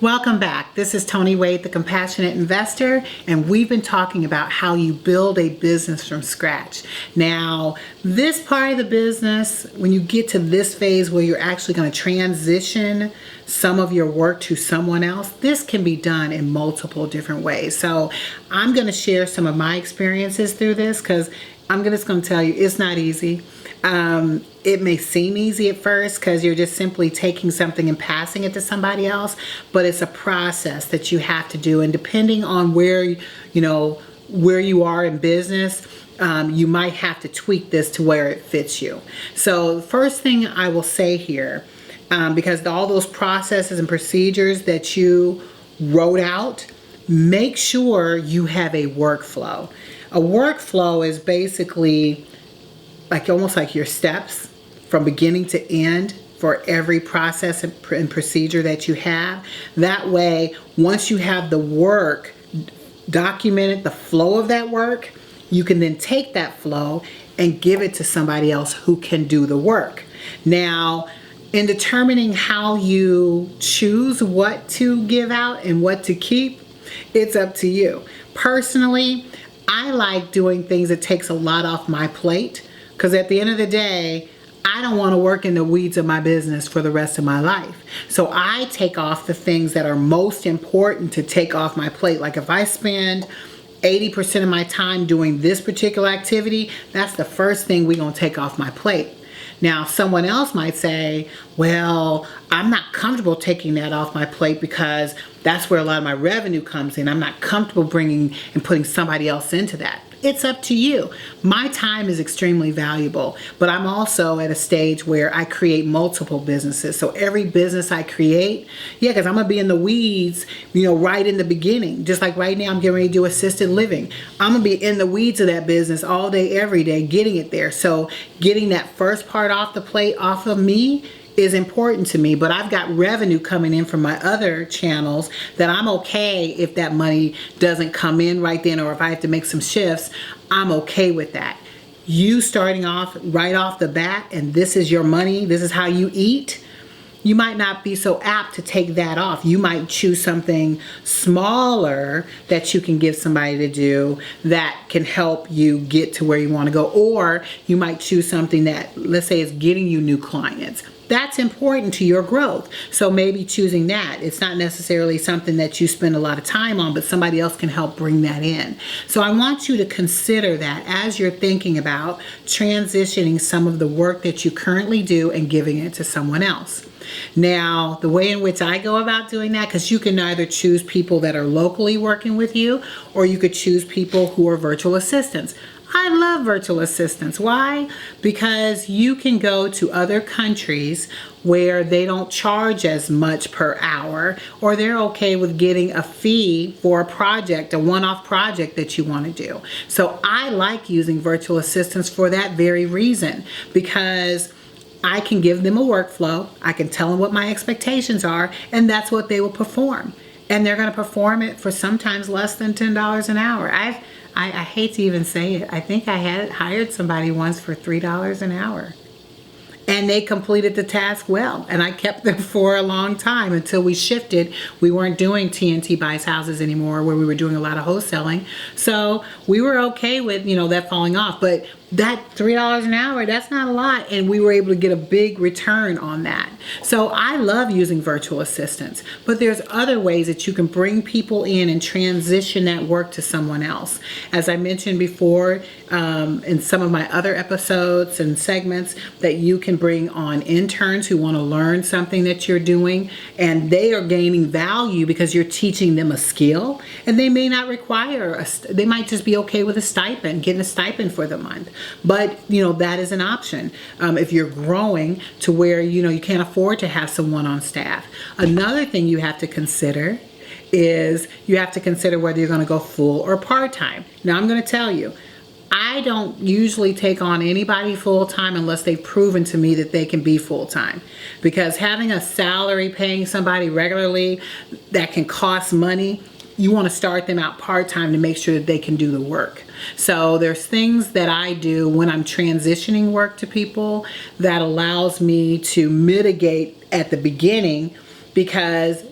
Welcome back. This is Toni Wade, the Compassionate Investor, and we've been talking about how you build a business from scratch. Now, this part of the business, when you get to this phase where you're actually going to transition some of your work to someone else, this can be done in multiple different ways. So I'm going to share some of my experiences through this because I'm just going to tell you it's not easy. It may seem easy at first because you're just simply taking something and passing it to somebody else, but it's a process that you have to do. And depending on where you are in business, you might have to tweak this to where it fits you. So the first thing I will say here, because all those processes and procedures that you wrote out, make sure you have a workflow. A workflow is basically almost like your steps from beginning to end for every process and procedure that you have. That way, once you have the work documented, the flow of that work, you can then take that flow and give it to somebody else who can do the work. Now, in determining how you choose what to give out and what to keep, it's up to you. Personally, I like doing things that takes a lot off my plate, because at the end of the day, I don't want to work in the weeds of my business for the rest of my life. So I take off the things that are most important to take off my plate. Like if I spend 80% of my time doing this particular activity, that's the first thing we're going to take off my plate. Now, someone else might say, well, I'm not comfortable taking that off my plate because that's where a lot of my revenue comes in. I'm not comfortable bringing and putting somebody else into that. It's up to you. My time is extremely valuable, but I'm also at a stage where I create multiple businesses. So every business I create, because I'm going to be in the weeds, right in the beginning. Just like right now, I'm getting ready to do assisted living. I'm going to be in the weeds of that business all day, every day, getting it there. So getting that first part off the plate, off of me, is important to me, but I've got revenue coming in from my other channels that I'm okay if that money doesn't come in right then, or if I have to make some shifts, I'm okay with that. You starting off right off the bat and this is your money, this is how you eat, you might not be so apt to take that off. You might choose something smaller that you can give somebody to do that can help you get to where you want to go. Or you might choose something that, let's say, is getting you new clients. That's important to your growth. So maybe choosing that. It's not necessarily something that you spend a lot of time on, but somebody else can help bring that in. So I want you to consider that as you're thinking about transitioning some of the work that you currently do and giving it to someone else. Now, the way in which I go about doing that, because you can either choose people that are locally working with you, or you could choose people who are virtual assistants. I love virtual assistants. Why? Because you can go to other countries where they don't charge as much per hour, or they're okay with getting a fee for a project, a one-off project that you want to do. So I like using virtual assistants for that very reason, because I can give them a workflow, I can tell them what my expectations are, and that's what they will perform. And they're going to perform it for sometimes less than $10 an hour. I hate to even say it. I think I had hired somebody once for $3 an hour. And they completed the task well. And I kept them for a long time until we shifted. We weren't doing TNT Buys Houses anymore, where we were doing a lot of wholesaling. So we were okay with, that falling off. But that $3 an hour, that's not a lot. And we were able to get a big return on that. So I love using virtual assistants. But there's other ways that you can bring people in and transition that work to someone else. As I mentioned before, in some of my other episodes and segments, that you can bring on interns who want to learn something that you're doing, and they are gaining value because you're teaching them a skill, and they may not require they might just be okay with a stipend, getting a stipend for the month. But that is an option if you're growing to where you can't afford to have someone on staff. Another thing you have to consider is you have to consider whether you're going to go full or part-time. Now, I'm going to tell you, I don't usually take on anybody full-time unless they've proven to me that they can be full-time. Because having a salary, paying somebody regularly that can cost money, you want to start them out part-time to make sure that they can do the work. So there's things that I do when I'm transitioning work to people that allows me to mitigate at the beginning, because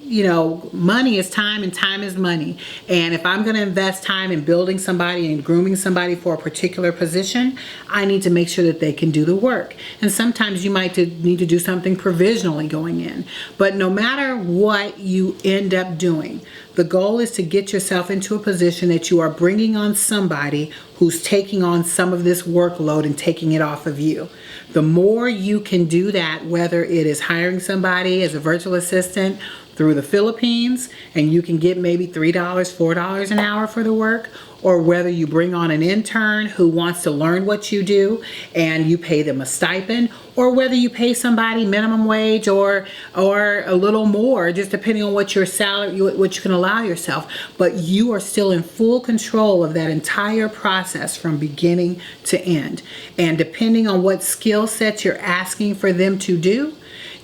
money is time and time is money. And if I'm going to invest time in building somebody and grooming somebody for a particular position, I need to make sure that they can do the work. And sometimes you might need to do something provisionally going in. But no matter what you end up doing, the goal is to get yourself into a position that you are bringing on somebody who's taking on some of this workload and taking it off of you. The more you can do that, whether it is hiring somebody as a virtual assistant through the Philippines and you can get maybe $3, $4 an hour for the work, or whether you bring on an intern who wants to learn what you do and you pay them a stipend, or whether you pay somebody minimum wage or a little more, just depending on what your salary, what you can allow yourself. But you are still in full control of that entire process from beginning to end. And depending on what skill sets you're asking for them to do,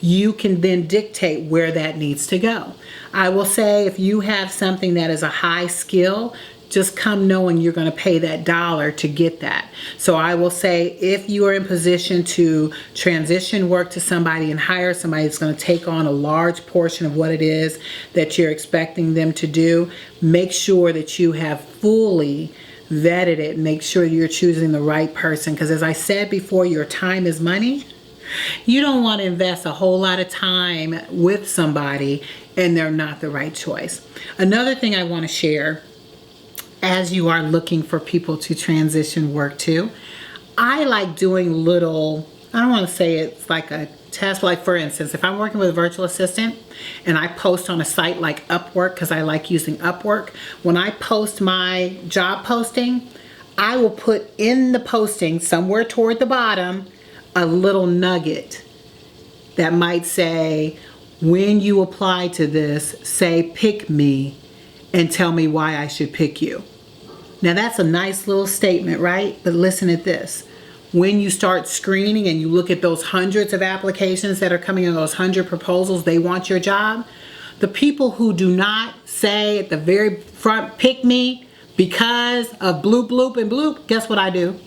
you can then dictate where that needs to go. I will say, if you have something that is a high skill, just come knowing you're going to pay that dollar to get that. So I will say, if you are in position to transition work to somebody and hire somebody that's going to take on a large portion of what it is that you're expecting them to do, make sure that you have fully vetted it. Make sure you're choosing the right person, because as I said before, your time is money. You don't want to invest a whole lot of time with somebody and they're not the right choice. Another thing I want to share, as you are looking for people to transition work to, I like doing little, I don't want to say it's like a test, like for instance, if I'm working with a virtual assistant and I post on a site like Upwork, because I like using Upwork, when I post my job posting, I will put in the posting somewhere toward the bottom a little nugget that might say, when you apply to this, say pick me and tell me why I should pick you. Now that's a nice little statement, right? But listen at this. When you start screening and you look at those hundreds of applications that are coming in, those 100 proposals, they want your job. The people who do not say at the very front, pick me because of bloop, bloop, and bloop, guess what I do?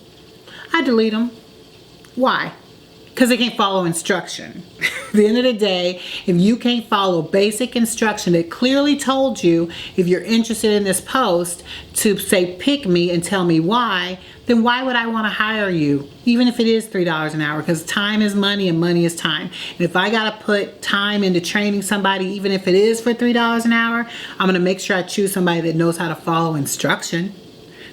I delete them. Why? Because they can't follow instruction. At the end of the day, if you can't follow basic instruction that clearly told you, if you're interested in this post, to say pick me and tell me why, then why would I want to hire you, even if it is $3 an hour? Because time is money and money is time. And if I got to put time into training somebody, even if it is for $3 an hour, I'm going to make sure I choose somebody that knows how to follow instruction.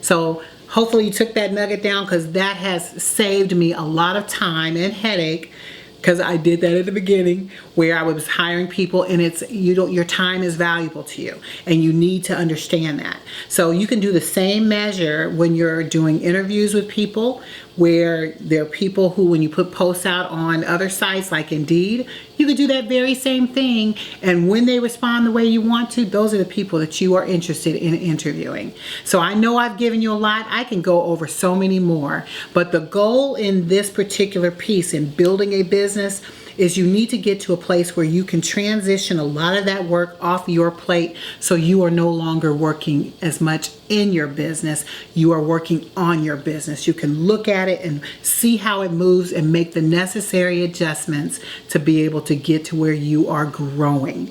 So hopefully you took that nugget down, because that has saved me a lot of time and headache, because I did that at the beginning where I was hiring people, and your time is valuable to you and you need to understand that. So you can do the same measure when you're doing interviews with people, where there are people who, when you put posts out on other sites like Indeed, you could do that very same thing, and when they respond the way you want to, those are the people that you are interested in interviewing. So I know I've given you a lot. I can go over so many more, but the goal in this particular piece in building a business is you need to get to a place where you can transition a lot of that work off your plate, so you are no longer working as much in your business. You are working on your business. You can look at it and see how it moves and make the necessary adjustments to be able to get to where you are growing.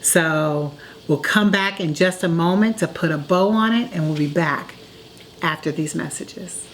So we'll come back in just a moment to put a bow on it, and we'll be back after these messages.